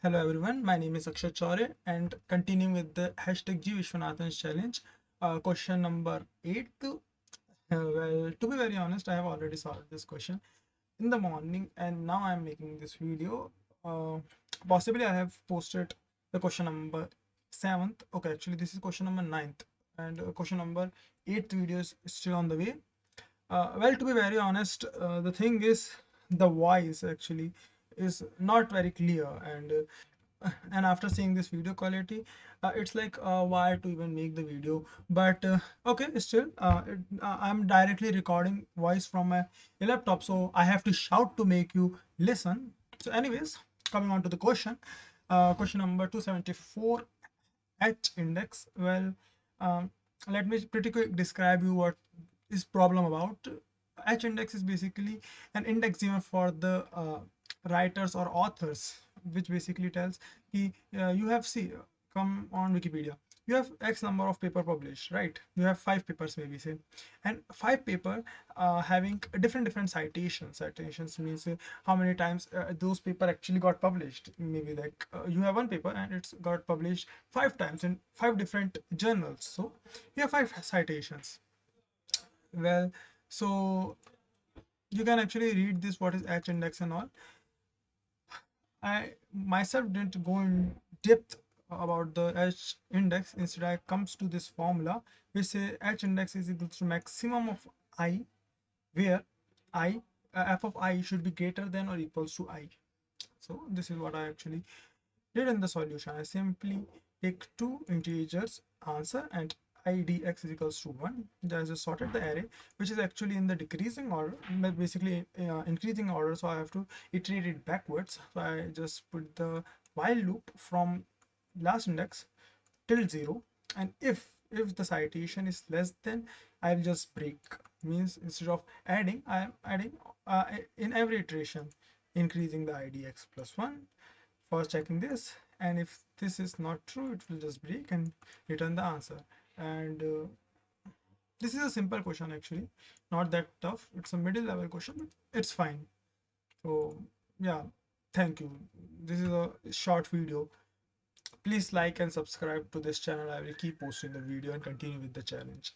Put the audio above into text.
Hello everyone, my name is Akshat Chaure and continuing with the hashtag DrGViswanathan's challenge, question number 8. Well, to be very honest, I have already solved this question in the morning and now I am making this video. Uh, Possibly I have posted the question number 7th. Okay, actually this is question number 9th and question number 8th video is still on the way. Well, to be very honest, the thing is the voice actually is not very clear and after seeing this video quality, it's like why to even make the video. But okay, still I'm directly recording voice from my laptop, so I have to shout to make you listen. So anyways, coming on to the question, question number 274, H index. Well, um, let me pretty quick describe you what is problem about. H index is basically an index given for the writers or authors, which basically tells you have come on Wikipedia, you have X number of paper published, right? You have 5 papers maybe, say, and 5 paper having different citations means how many times those paper actually got published. Maybe like you have one paper and it's got published 5 times in 5 different journals, so you have 5 citations. Well, so you can actually read this what is H index and all. I myself didn't go in depth about the H index. Instead, I comes to this formula which say H index is equal to maximum of I, where I f of I should be greater than or equals to I. So this is what I actually did in the solution. I simply take two integers answer and idx is equals to 1. Then I just sorted the array, which is actually in the decreasing order, but basically increasing order, so I have to iterate it backwards. So I just put the while loop from last index till 0, and if the citation is less than, I'll just break. Means instead of adding, I am adding in every iteration, increasing the idx plus 1, first checking this, and if this is not true, it will just break and return the answer. And this is a simple question, actually not that tough. It's a middle level question, but it's fine. So yeah, thank you. This is a short video. Please like and subscribe to this channel. I will keep posting the video and continue with the challenge.